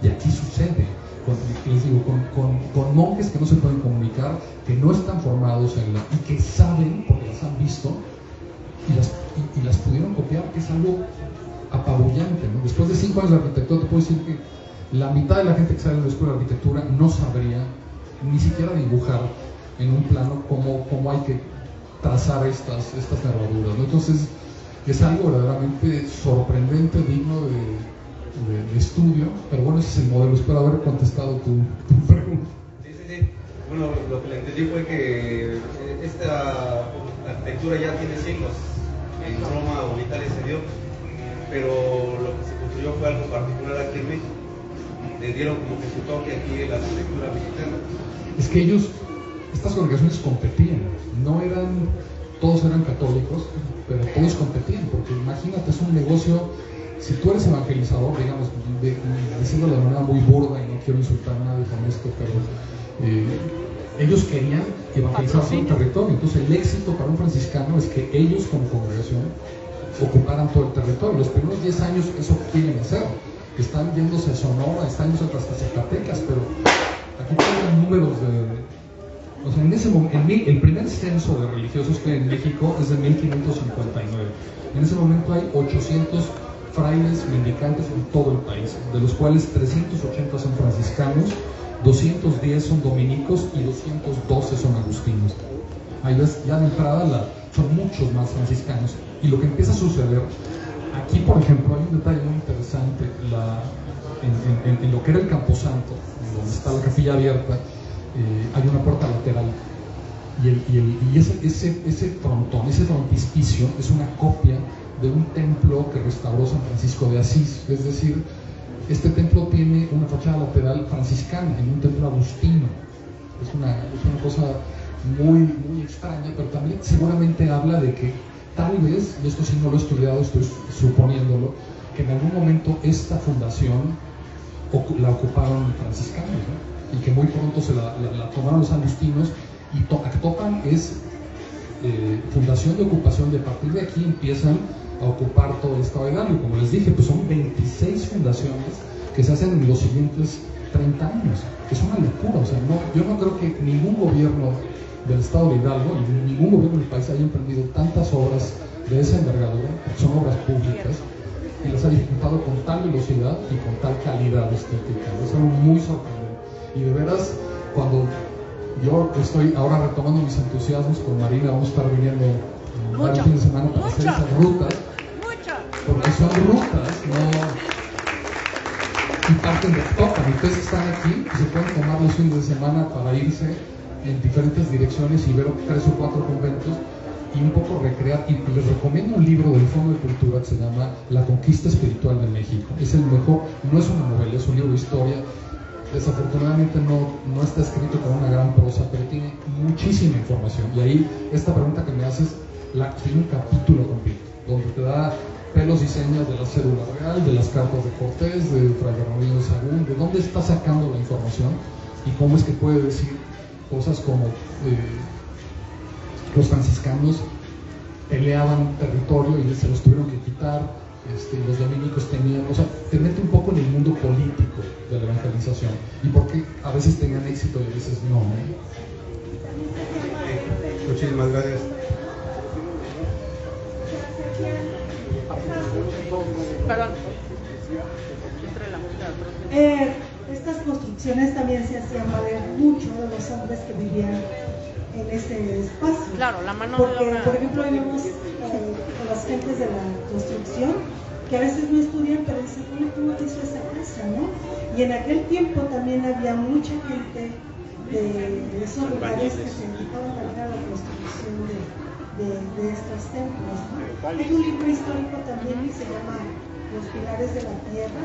y aquí sucede. Les digo, con monjes que no se pueden comunicar, que no están formados y que saben, porque las han visto y las pudieron copiar, que es algo apabullante, ¿no? Después de 5 años de arquitectura te puedo decir que la mitad de la gente que sale de la escuela de arquitectura no sabría ni siquiera dibujar en un plano cómo hay que trazar estas nervaduras, ¿no? Entonces es algo verdaderamente sorprendente, digno de estudio, pero bueno, ese es el modelo. Espero haber contestado tu pregunta. Sí. Bueno, lo que le entendí fue que esta arquitectura ya tiene siglos. En Roma o en Italia se dio, pero lo que se construyó fue algo particular aquí en México. Le dieron como que su toque aquí en la arquitectura mexicana. Es que estas congregaciones competían, todos eran católicos, pero todos competían, porque imagínate, es un negocio. Si tú eres evangelizador, digamos, diciéndolo de manera muy burda, y no quiero insultar a nadie con esto, pero ellos querían evangelizar todo el territorio. Entonces el éxito para un franciscano es que ellos como congregación ocuparan todo el territorio. Los primeros 10 años eso quieren hacer, están yéndose a Sonora, están yéndose hasta Zacatecas, pero aquí tienen números o sea, en ese momento, el primer censo de religiosos que hay en México es de 1559. En ese momento hay 800 frailes mendicantes en todo el país, de los cuales 380 son franciscanos, 210 son dominicos y 212 son agustinos. Ahí ves, ya de entrada son muchos más franciscanos. Y lo que empieza a suceder, aquí por ejemplo, hay un detalle muy interesante, en lo que era el Camposanto, donde está la capilla abierta, hay una puerta lateral. Y ese frontón, ese frontispicio, es una copia de un templo que restauró San Francisco de Asís. Es decir, este templo tiene una fachada lateral franciscana en un templo agustino. Es una cosa muy, muy extraña, pero también seguramente habla de que tal vez, y esto sí no lo he estudiado, estoy suponiéndolo, que en algún momento esta fundación la ocuparon franciscanos, ¿no? Y que muy pronto se la tomaron los agustinos, y Actopan es fundación de ocupación, y a partir de aquí empiezan a ocupar todo el estado de Hidalgo. Como les dije, pues son 26 fundaciones que se hacen en los siguientes 30 años. Es una locura. O sea, yo no creo que ningún gobierno del estado de Hidalgo y ningún gobierno del país haya emprendido tantas obras de esa envergadura, porque son obras públicas, y las haya ejecutado con tal velocidad y con tal calidad estética. Es algo muy sorprendente. Y de veras, cuando yo estoy ahora retomando mis entusiasmos con Marina, vamos a estar viniendo varios fines de semana para hacer esas rutas, porque son rutas, y parten de Actopan. Ustedes están aquí y se pueden tomar los fines de semana para irse en diferentes direcciones y ver 3 o 4 conventos y un poco recrear. Y les recomiendo un libro del Fondo de Cultura que se llama La Conquista Espiritual de México. Es el mejor, no es una novela, es un libro de historia. Desafortunadamente no está escrito con una gran prosa, pero tiene muchísima información. Y ahí, esta pregunta que me haces, tiene un capítulo completo, donde te da pelos y señas de la cédula real, de las cartas de Cortés, de Fray Bernardino de Sahagún, de dónde está sacando la información y cómo es que puede decir cosas como los franciscanos peleaban territorio y se los tuvieron que quitar, los dominicos tenían, o sea, te mete un poco en el mundo político de la evangelización y por qué a veces tenían éxito y a veces no. Muchísimas gracias. Perdón. Estas construcciones también se hacían valer mucho de los hombres que vivían en ese espacio. Claro, la mano porque, de obra. por ejemplo, vemos con las gentes de la construcción que a veces no estudian, pero dicen, ¿cómo hizo esa casa, no? Y en aquel tiempo también había mucha gente de esos lugares que se dedicaban a la construcción de estos templos, ¿no? Hay un libro histórico también que se llama Los Pilares de la Tierra,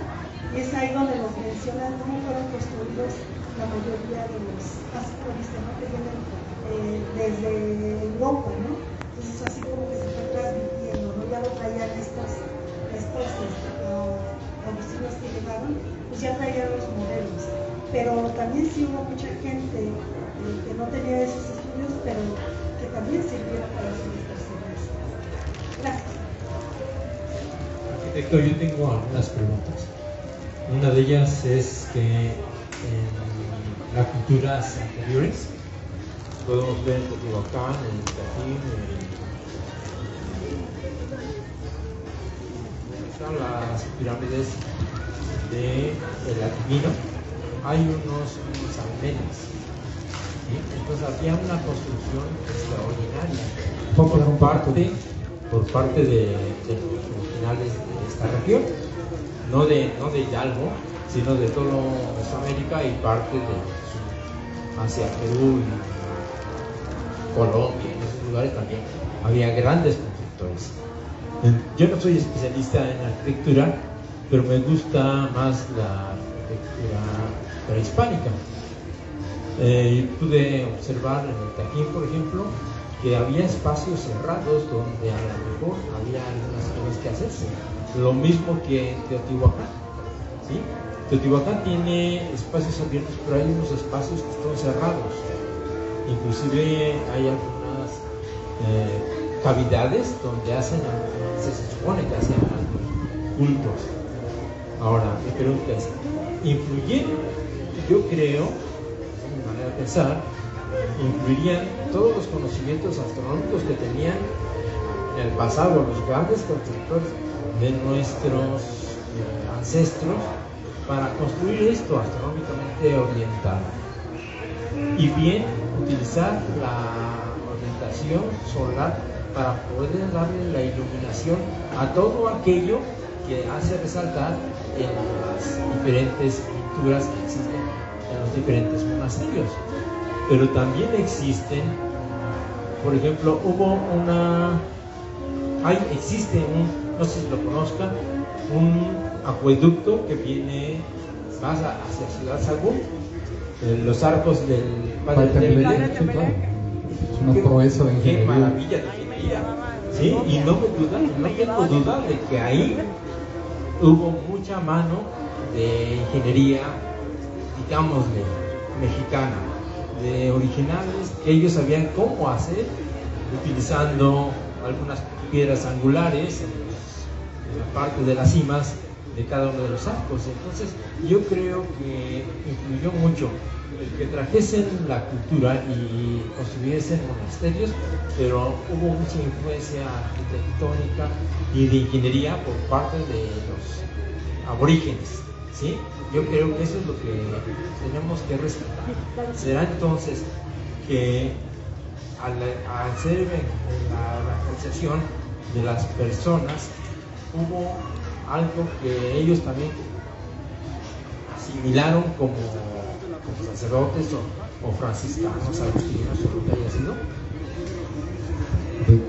y es ahí donde nos mencionan cómo fueron construidos la mayoría de los astrones, ¿no? Que vienen desde Europa, ¿no? Entonces así como que se fue transmitiendo, ¿no? Ya lo traían estos agustinos que llegaron, pues ya traían los modelos, pero también sí hubo mucha gente que no tenía esos estudios estudios, pero que también sirviera para sus personas. Gracias. Arquitecto, yo tengo algunas preguntas. Una de ellas es que en las culturas anteriores podemos ver en Teotihuacán, en Tajín, están las pirámides del adivino, hay unos almenas, ¿sí? Entonces había una construcción extraordinaria por parte de los originales de esta región, no de Hidalgo, sino de todo Mesoamérica y parte de hacia Perú y Colombia, en esos lugares también había grandes constructores. Yo no soy especialista en arquitectura, pero me gusta más la arquitectura prehispánica. Pude observar en el Tajín, por ejemplo, que había espacios cerrados donde a lo mejor había algunas cosas que hacerse. Lo mismo que en Teotihuacán, ¿sí? Teotihuacán tiene espacios abiertos, pero hay unos espacios que están cerrados. Inclusive hay algunas cavidades donde se supone que hacen cultos. Ahora, mi pregunta es, ¿influyeron? Yo creo, es mi manera de pensar, incluirían todos los conocimientos astronómicos que tenían en el pasado los grandes constructores de nuestros ancestros para construir esto astronómicamente orientado, y bien utilizar la orientación solar para poder darle la iluminación a todo aquello que hace resaltar en las diferentes pinturas que existen en los diferentes monasterios. Pero también existen, por ejemplo, existe no sé si lo conozcan, un acueducto que viene más hacia Ciudad Sagún, los arcos del Padre Temelec. Es una proeza de ingeniería. Qué maravilla de ingeniería, ¿sí? Y no tengo duda de que ahí hubo mucha mano de ingeniería, digámosle, mexicana, de originales, que ellos sabían cómo hacer, utilizando algunas piedras angulares en la parte de las cimas de cada uno de los arcos. Entonces yo creo que influyó mucho el que trajesen la cultura y construyesen monasterios, pero hubo mucha influencia arquitectónica y de ingeniería por parte de los aborígenes, ¿sí? Yo creo que eso es lo que tenemos que respetar. Será entonces que al ser la evangelización de las personas hubo algo que ellos también asimilaron como sacerdotes o franciscanos, agustinos, o lo que haya sido.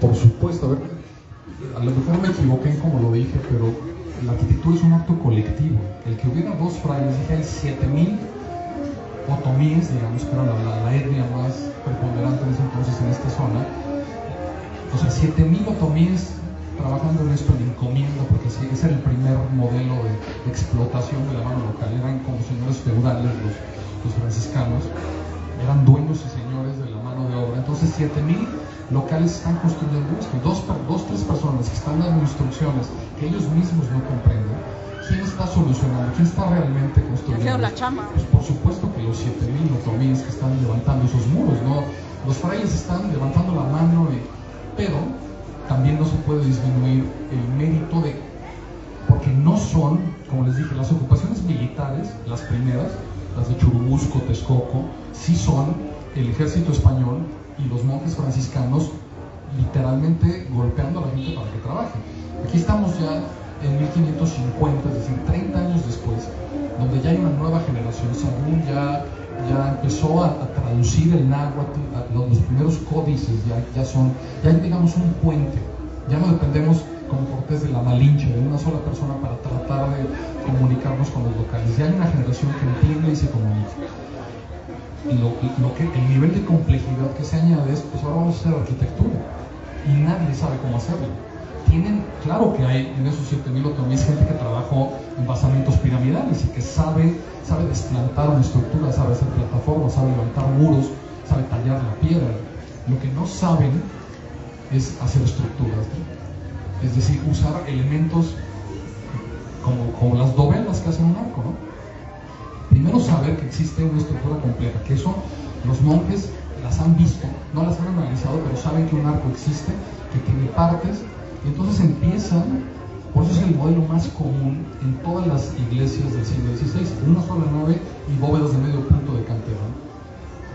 Por supuesto, a ver, a lo mejor me equivoqué en cómo lo dije, pero la arquitectura es un acto colectivo. El que hubiera dos frailes, dije, hay 7,000 otomíes, digamos que era la etnia más preponderante en ese entonces en esta zona. O sea, 7,000 otomíes trabajando en esto en encomienda, porque ese era el primer modelo de explotación de la mano local. Eran como señores feudales los franciscanos, eran dueños y señores de la mano de obra. Entonces 7,000 locales están construyendo esto, tres personas que están dando instrucciones que ellos mismos no comprenden. ¿Quién está solucionando? ¿Quién está realmente construyendo? La chamba. Pues por supuesto que los 7,000 otomíes que están levantando esos muros, ¿no? Los frailes están levantando la mano, pero también no se puede disminuir el mérito porque no son, como les dije, las ocupaciones militares, las primeras, las de Churubusco, Texcoco, sí son el ejército español y los monjes franciscanos literalmente golpeando a la gente para que trabaje. Aquí estamos ya en 1550, es decir, 30 años después, donde ya hay una nueva generación. Sagún ya empezó a traducir el náhuatl, los primeros códices ya hay, digamos, un puente. Ya no dependemos, como Cortés, de la Malinche, de una sola persona para tratar de comunicarnos con los locales. Ya hay una generación que entiende y se comunica. El nivel de complejidad que se añade es, pues ahora vamos a hacer arquitectura y nadie sabe cómo hacerlo. Claro que hay en esos 7,000 otomíes gente que trabajó en basamentos piramidales y que sabe desplantar una estructura, sabe hacer plataformas, sabe levantar muros, sabe tallar la piedra. Lo que no saben es hacer estructuras, ¿no? Es decir, usar elementos como las dovelas que hacen un arco, ¿no? Primero saber que existe una estructura compleja, que eso los monjes las han visto, no las han analizado, pero saben que un arco existe, que tiene partes, y entonces empiezan, por eso es el modelo más común en todas las iglesias del siglo XVI, una sola nave y bóvedas de medio punto de cantera, ¿no?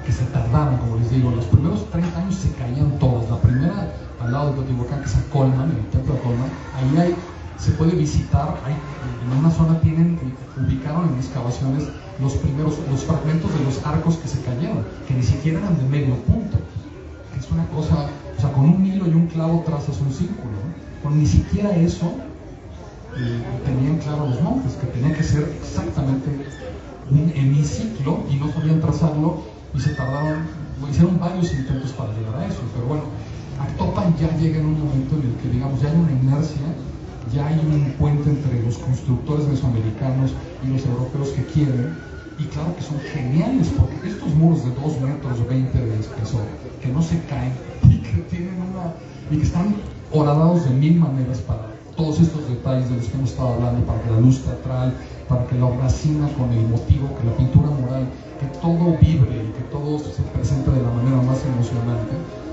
Que se tardaron, como les digo, los primeros 30 años se caían todas. La primera, al lado de Teotihuacán, que es a Colman, el templo de Colman, ahí se puede visitar, en una zona ubicaron en excavaciones los fragmentos de los arcos que se cayeron, que ni siquiera eran de medio punto, que es una cosa, o sea, con un hilo y un clavo trazas un círculo, ¿no? Con ni siquiera eso tenían claro los monjes, que tenía que ser exactamente un hemiciclo y no sabían trazarlo, y se tardaron, hicieron varios intentos para llegar a eso, pero bueno, Actopan ya llega en un momento en el que, digamos, ya hay una inercia, ya hay un puente entre los constructores mesoamericanos y los europeos que quieren, y claro que son geniales, porque estos muros de 2,20 metros de espesor, que no se caen, y que están horadados de 1000 maneras para todos estos detalles de los que hemos estado hablando, para que la luz teatral, para que la hornacina con el motivo, que la pintura mural, que todo vibre y que todo se presente de la manera más emocionante.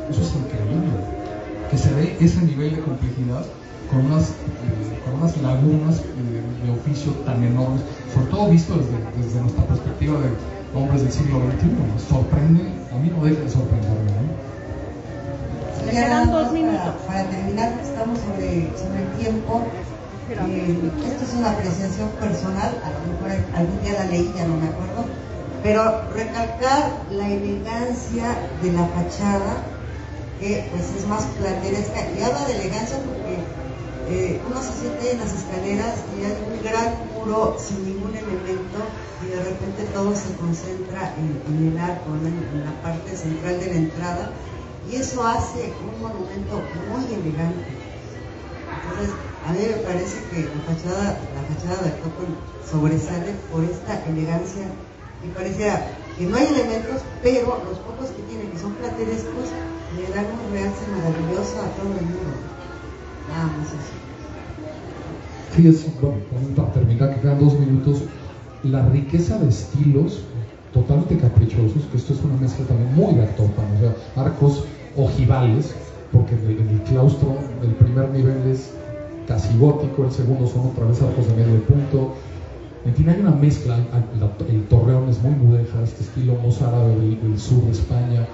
Eso es increíble, que se dé ese nivel de complejidad con unas lagunas de oficio tan enormes, sobre todo visto desde nuestra perspectiva de hombres del siglo XXI. Nos sorprende, a mí no deja de sorprenderme, ¿no? Me quedan 2 minutos. Para terminar, estamos sobre el tiempo. Esto es una apreciación personal, a lo mejor algún día la leí, ya no me acuerdo, pero recalcar la elegancia de la fachada, que pues es más plateresca, y habla de elegancia porque uno se siente en las escaleras y hay un gran muro sin ningún elemento, y de repente todo se concentra en el arco, en la parte central de la entrada, y eso hace un monumento muy elegante. Entonces, a mí me parece que la fachada de Actopan sobresale por esta elegancia, y parece que no hay elementos, pero los pocos que tienen, que son platerescos, le dan un realce maravilloso a todo el mundo. Nada más eso. Sí, bueno, para terminar, que quedan 2 minutos, la riqueza de estilos totalmente caprichosos, que esto es una mezcla también muy de Actopan, o sea, arcos ojivales, porque el claustro del primer nivel es casi gótico, el segundo son otra vez arcos de medio punto, en fin, hay una mezcla, el torreón es muy mudéjar, este estilo mozárabe del sur de España,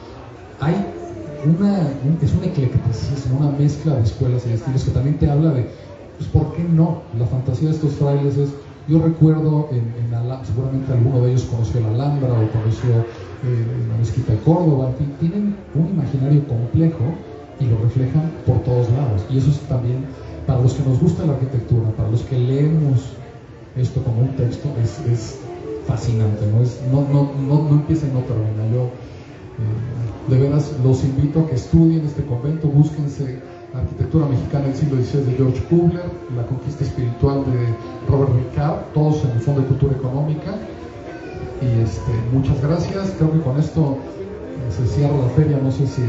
es un eclecticismo, una mezcla de escuelas y de estilos que también te habla de, pues, ¿por qué no? La fantasía de estos frailes es, yo recuerdo, seguramente alguno de ellos conoció la Alhambra o conoció la Mezquita de Córdoba, en fin, tienen un imaginario complejo y lo reflejan por todos lados, y eso es también, para los que nos gusta la arquitectura, para los que leemos esto como un texto, es fascinante, no empieza y no termina. Yo de veras los invito a que estudien este convento, búsquense Arquitectura Mexicana del siglo XVI de George Kubler, La conquista espiritual de Robert Ricard, todos en el Fondo de Cultura Económica, y muchas gracias. Creo que con esto se cierra la feria, no sé si...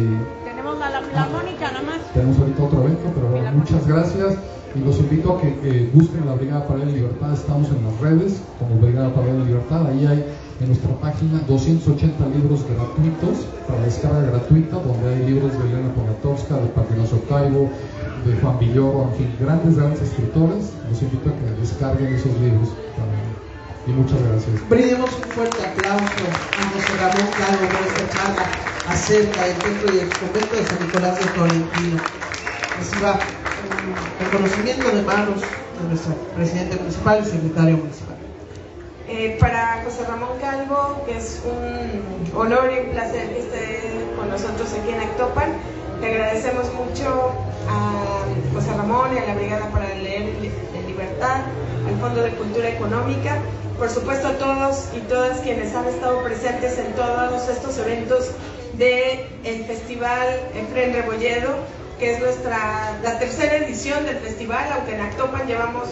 Tenemos la Mónica nada más. Tenemos ahorita otro evento, pero bueno, muchas gracias. Y los invito a que busquen la Brigada Paralel Libertad. Estamos en las redes como Brigada Paralel Libertad. Ahí hay en nuestra página 280 libros gratuitos para descarga gratuita, donde hay libros de Elena Poniatowska, de Patrinacio Taibo, de Juan Villoro, en fin, grandes escritores. Los invito a que descarguen esos libros también. Y muchas gracias. Brindemos un fuerte aplauso a José Ramón Calvo por esta charla acerca del templo y el convento de San Nicolás de Tolentino. Reciba el conocimiento de manos de nuestro presidente municipal y secretario municipal. Para José Ramón Calvo, que es un honor y un placer que esté con nosotros aquí en Actopan, le agradecemos mucho a José Ramón y a la Brigada para Leer de Libertad, al Fondo de Cultura Económica, por supuesto a todos y todas quienes han estado presentes en todos estos eventos del Festival Efrén Rebolledo, que es la tercera edición del festival, aunque en Actopan llevamos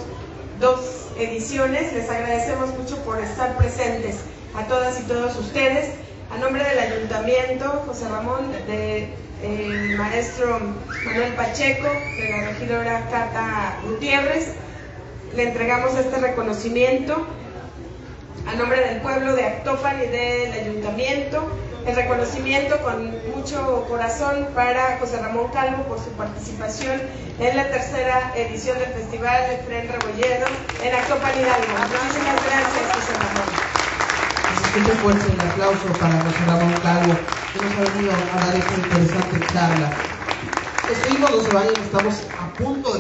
2 ediciones. Les agradecemos mucho por estar presentes a todas y todos ustedes. A nombre del Ayuntamiento, José Ramón, de el maestro Manuel Pacheco, de la regidora Cata Gutiérrez. Le entregamos este reconocimiento a nombre del pueblo de Actopan y del ayuntamiento. El reconocimiento con mucho corazón para José Ramón Calvo por su participación en la tercera edición del Festival de Fren Rebolledo en Actopan, Hidalgo. Muchísimas gracias, José Ramón. Se siente fuerte el aplauso para José Ramón Calvo, que nos ha venido a dar esta interesante charla. Nos seguimos, no se vayan, estamos a punto de